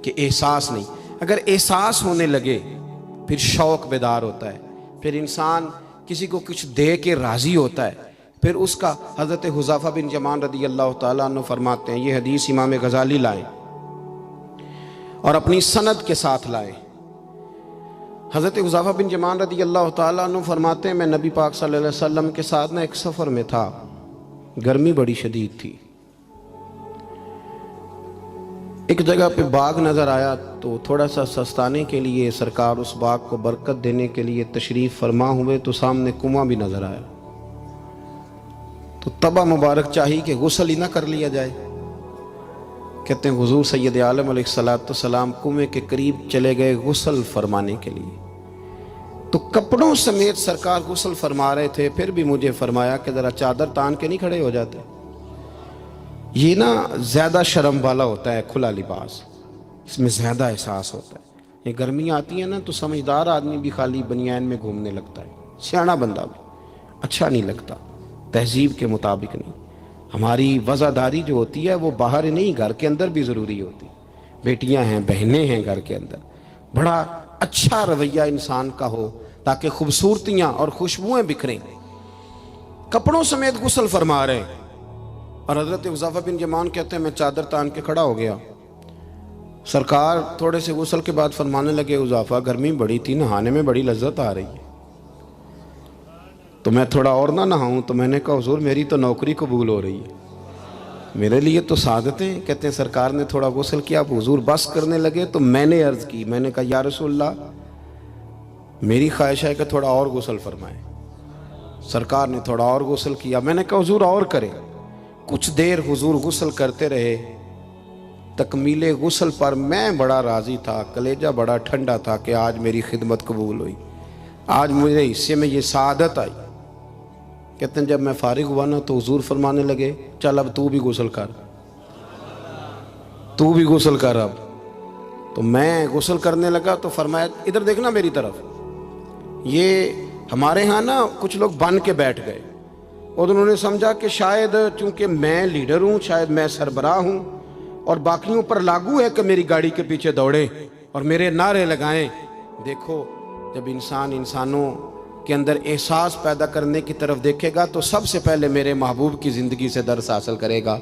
کہ احساس نہیں. اگر احساس ہونے لگے پھر شوق بیدار ہوتا ہے, پھر انسان کسی کو کچھ دے کے راضی ہوتا ہے. پھر اس کا حضرت حذیفہ بن یمان رضی اللہ تعالیٰ عنہ فرماتے ہیں, یہ حدیث امام غزالی لائیں اور اپنی سند کے ساتھ لائیں. حضرت حذیفہ بن یمان رضی اللہ تعالیٰ عنہ فرماتے ہیں, میں نبی پاک صلی اللہ علیہ وسلم کے ساتھ ایک سفر میں تھا, گرمی بڑی شدید تھی. ایک جگہ پہ باغ نظر آیا تو تھوڑا سا سستانے کے لیے سرکار اس باغ کو برکت دینے کے لیے تشریف فرما ہوئے تو سامنے کنواں بھی نظر آیا. تو تبا مبارک چاہی کہ غسل ہی نہ کر لیا جائے. کہتے ہیں حضور سید عالم علیہ السلام کنویں کے قریب چلے گئے غسل فرمانے کے لیے, تو کپڑوں سمیت سرکار غسل فرما رہے تھے. پھر بھی مجھے فرمایا کہ ذرا چادر تان کے نہیں کھڑے ہو جاتے. یہ نا زیادہ شرم والا ہوتا ہے کھلا لباس, اس میں زیادہ احساس ہوتا ہے. یہ گرمیاں آتی ہیں نا تو سمجھدار آدمی بھی خالی بنیان میں گھومنے لگتا ہے, سیاںا بندہ بھی اچھا نہیں لگتا, تہذیب کے مطابق نہیں. ہماری وزاداری جو ہوتی ہے وہ باہر نہیں, گھر کے اندر بھی ضروری ہوتی. بیٹیاں ہیں, بہنیں ہیں گھر کے اندر, بڑا اچھا رویہ انسان کا ہو تاکہ خوبصورتیاں اور خوشبوئیں بکھریں. کپڑوں سمیت غسل فرما رہے ہیں اور حضرت حذیفہ بن یمان کہتے ہیں میں چادر تان کے کھڑا ہو گیا. سرکار تھوڑے سے غسل کے بعد فرمانے لگے, حذیفہ گرمی بڑی تھی, نہانے میں بڑی لذت آ رہی ہے, تو میں تھوڑا اور نہ نہاؤں. تو میں نے کہا حضور میری تو نوکری قبول ہو رہی ہے, میرے لیے تو سعادتیں. کہتے ہیں سرکار نے تھوڑا غسل کیا, حضور بس کرنے لگے تو میں نے عرض کی, میں نے کہا یا رسول اللہ میری خواہش ہے کہ تھوڑا اور غسل فرمائیں. سرکار نے تھوڑا اور غسل کیا. میں نے کہا حضور اور کریں. کچھ دیر حضور غسل کرتے رہے. تکمیل غسل پر میں بڑا راضی تھا, کلیجہ بڑا ٹھنڈا تھا کہ آج میری خدمت قبول ہوئی, آج میرے حصے میں یہ سعادت آئی. کہتے ہیں جب میں فارغ ہوا نا تو حضور فرمانے لگے چل اب تو بھی غسل کر, تو بھی غسل کر اب. تو میں غسل کرنے لگا تو فرمایا ادھر دیکھنا میری طرف. یہ ہمارے ہاں نا کچھ لوگ بن کے بیٹھ گئے اور انہوں نے سمجھا کہ شاید چونکہ میں لیڈر ہوں, شاید میں سربراہ ہوں اور باقیوں پر لاگو ہے کہ میری گاڑی کے پیچھے دوڑیں اور میرے نعرے لگائیں. دیکھو جب انسان انسانوں کے اندر احساس پیدا کرنے کی طرف دیکھے گا تو سب سے پہلے میرے محبوب کی زندگی سے درس حاصل کرے گا.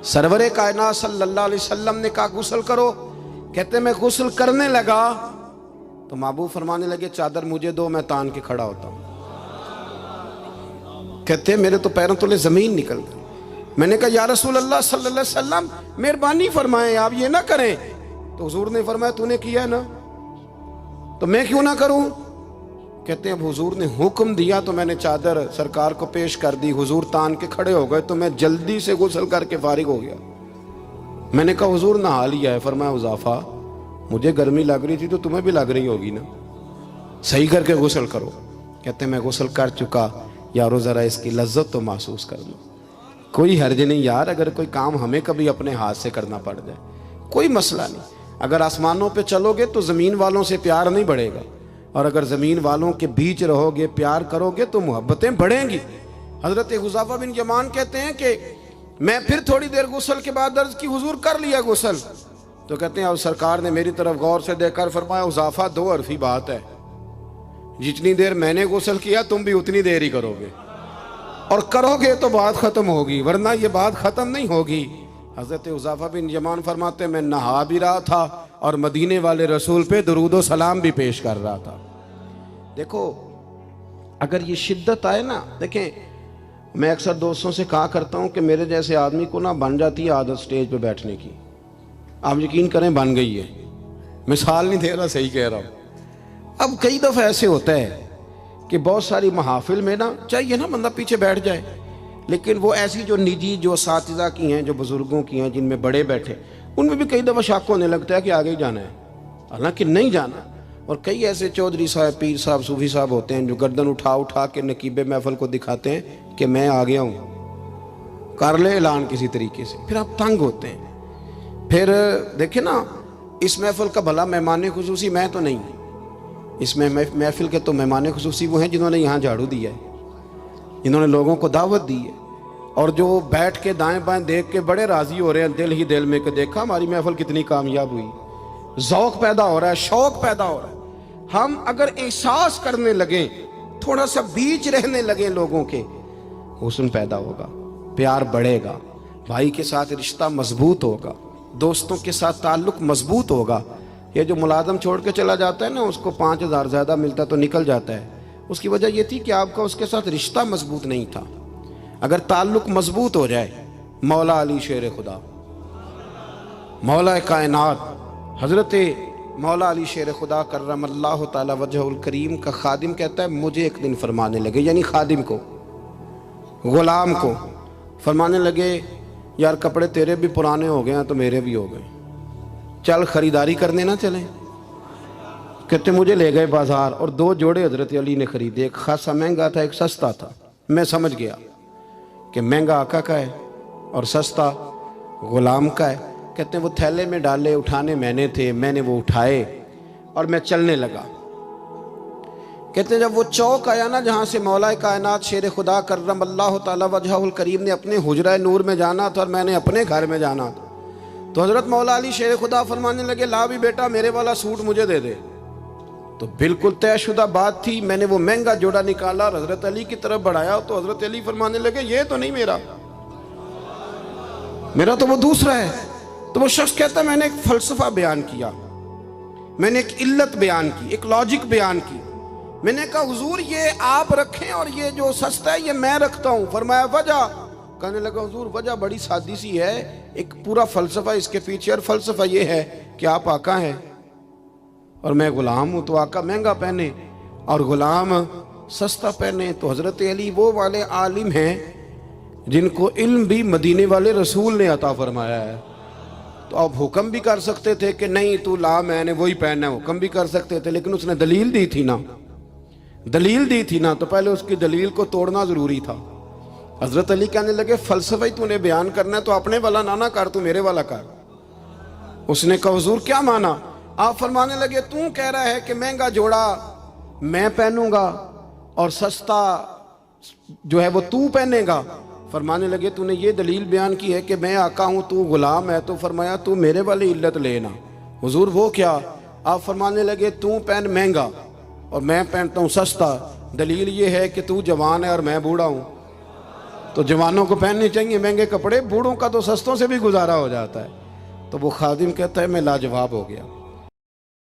سرور کائنات صلی اللہ علیہ وسلم نے کہا غسل کرو. کہتے میں غسل کرنے لگا تو محبوب فرمانے لگے چادر مجھے دو, میں تان کے کھڑا ہوتا ہوں. کہتے ہیں میرے تو پیروں تلے زمین نکل گئی. میں نے کہا یا رسول اللہ صلی اللہ علیہ وسلم مہربانی فرمائیں آپ یہ نہ کریں. تو حضور نے فرمایا تو نے کیا ہے نا تو میں کیوں نہ کروں. کہتے ہیں اب حضور نے حکم دیا تو میں نے چادر سرکار کو پیش کر دی. حضور تان کے کھڑے ہو گئے تو میں جلدی سے غسل کر کے فارغ ہو گیا. میں نے کہا حضور نہا لیا ہے. فرمایا حذیفہ مجھے گرمی لگ رہی تھی تو تمہیں بھی لگ رہی ہوگی نا, صحیح کر کے غسل کرو. کہتے ہیں میں غسل کر چکا, یارو ذرا اس کی لذت تو محسوس کر لو. کوئی حرج نہیں یار, اگر کوئی کام ہمیں کبھی اپنے ہاتھ سے کرنا پڑ جائے کوئی مسئلہ نہیں. اگر آسمانوں پہ چلو گے تو زمین والوں سے پیار نہیں بڑھے گا, اور اگر زمین والوں کے بیچ رہو گے پیار کرو گے تو محبتیں بڑھیں گی. حضرت حذیفہ بن یمان کہتے ہیں کہ میں پھر تھوڑی دیر غسل کے بعد عرض کی حضور کر لیا غسل. تو کہتے ہیں اب سرکار نے میری طرف غور سے دیکھ کر فرمایا حذیفہ دو حرفی بات ہے, جتنی دیر میں نے غسل کیا تم بھی اتنی دیر ہی کرو گے, اور کرو گے تو بات ختم ہوگی ورنہ یہ بات ختم نہیں ہوگی. حضرت حذیفہ بن یمان فرماتے ہیں میں نہا بھی رہا تھا اور مدینے والے رسول پہ درود و سلام بھی پیش کر رہا تھا. دیکھو اگر یہ شدت آئے نا, دیکھیں میں اکثر دوستوں سے کہا کرتا ہوں کہ میرے جیسے آدمی کو نا بن جاتی ہے عادت سٹیج پہ بیٹھنے کی. آپ یقین کریں بن گئی ہے, مثال نہیں دے رہا, صحیح کہہ رہا ہوں. اب کئی دفعہ ایسے ہوتا ہے کہ بہت ساری محافل میں نا چاہیے نا بندہ پیچھے بیٹھ جائے, لیکن وہ ایسی جو نجی جو اساتذہ کی ہیں, جو بزرگوں کی ہیں, جن میں بڑے بیٹھے, ان میں بھی کئی دفعہ شک ہونے لگتا ہے کہ آگے ہی جانا ہے, حالانکہ نہیں جانا. اور کئی ایسے چودھری صاحب, پیر صاحب, صوفی صاحب ہوتے ہیں جو گردن اٹھا اٹھا کے نقیب محفل کو دکھاتے ہیں کہ میں آ گیا ہوں, کر لے اعلان کسی طریقے سے. پھر آپ تنگ ہوتے ہیں. پھر دیکھیں نا اس محفل کا بھلا مہمان خصوصی میں تو نہیں, اس میں محفل کے تو مہمان خصوصی وہ ہیں جنہوں نے یہاں جھاڑو دیا ہے, جنہوں نے لوگوں کو دعوت دی ہے, اور جو بیٹھ کے دائیں بائیں دیکھ کے بڑے راضی ہو رہے ہیں دل ہی دل میں کہ دیکھا ہماری محفل کتنی کامیاب ہوئی. ذوق پیدا ہو رہا ہے, شوق پیدا ہو رہا ہے. ہم اگر احساس کرنے لگیں, تھوڑا سا بیچ رہنے لگیں لوگوں کے, حسن پیدا ہوگا, پیار بڑھے گا, بھائی کے ساتھ رشتہ مضبوط ہوگا, دوستوں کے ساتھ تعلق مضبوط ہوگا. یہ جو ملازم چھوڑ کے چلا جاتا ہے نا, اس کو 5,000 زیادہ ملتا تو نکل جاتا ہے, اس کی وجہ یہ تھی کہ آپ کا اس کے ساتھ رشتہ مضبوط نہیں تھا. اگر تعلق مضبوط ہو جائے, مولا علی شیر خدا, مولا کائنات حضرت مولا علی شیر خدا کرم اللہ تعالی وجہ الکریم کا خادم کہتا ہے, مجھے ایک دن فرمانے لگے, یعنی خادم کو, غلام کو فرمانے لگے, یار کپڑے تیرے بھی پرانے ہو گئے ہیں تو میرے بھی ہو گئے, چل خریداری کرنے نہ چلیں. کہتے مجھے لے گئے بازار اور 2 جوڑے حضرت علی نے خریدے, ایک خاصا مہنگا تھا, ایک سستا تھا. میں سمجھ گیا کہ مہنگا آقا کا ہے اور سستا غلام کا ہے. کہتے ہیں وہ تھیلے میں ڈالے, اٹھانے میں نے تھے, میں نے وہ اٹھائے اور میں چلنے لگا. کہتے ہیں جب وہ چوک آیا نا جہاں سے مولا کائنات شیر خدا کرم اللہ تعالی وجہ الکریم نے اپنے حجرہ نور میں جانا تھا اور میں نے اپنے گھر میں جانا تھا, تو حضرت مولا علی شیر خدا فرمانے لگے, لا بھی بیٹا میرے والا سوٹ مجھے دے دے. تو بالکل طے شدہ بات تھی. میں نے وہ مہنگا جوڑا نکالا اور حضرت علی کی طرف بڑھایا, تو حضرت علی فرمانے لگے, یہ تو نہیں میرا, میرا تو وہ دوسرا ہے. تو وہ شخص کہتا ہے, میں نے ایک فلسفہ بیان کیا, میں نے ایک علت بیان کی, ایک لاجک بیان کی. میں نے کہا حضور یہ آپ رکھیں اور یہ جو سستا ہے یہ میں رکھتا ہوں. فرمایا وجہ؟ کہنے لگا حضور وجہ بڑی سادی سی ہے, ایک پورا فلسفہ اس کے پیچھے, اور فلسفہ یہ ہے کہ آپ آقا ہیں اور میں غلام ہوں, تو آقا مہنگا پہنے اور غلام سستا پہنے. تو حضرت علی وہ والے عالم ہیں جن کو علم بھی مدینے والے رسول نے عطا فرمایا ہے. تو آپ حکم بھی کر سکتے تھے کہ نہیں تو لا, میں نے وہی پہننا ہے, حکم بھی کر سکتے تھے, لیکن اس نے دلیل دی تھی نا, دلیل دی تھی نا, تو پہلے اس کی دلیل کو توڑنا ضروری تھا. حضرت علی کہنے لگے فلسفہ ہی تو نے بیان کرنا ہے تو اپنے والا نہ کر, تو میرے والا کر. اس نے کہا حضور کیا مانا؟ آپ فرمانے لگے, تو کہہ رہا ہے کہ مہنگا جوڑا میں پہنوں گا اور سستا جو ہے وہ تو پہنے گا. فرمانے لگے تو نے یہ دلیل بیان کی ہے کہ میں آقا ہوں تو غلام ہے, تو فرمایا تو میرے والی علت لینا. حضور وہ کیا؟ آپ فرمانے لگے تو پہن مہنگا اور میں پہنتا ہوں سستا, دلیل یہ ہے کہ تو جوان ہے اور میں بوڑھا ہوں, تو جوانوں کو پہننے چاہیے مہنگے کپڑے, بوڑھوں کا تو سستوں سے بھی گزارا ہو جاتا ہے. تو وہ خادم کہتا ہے میں لاجواب ہو گیا.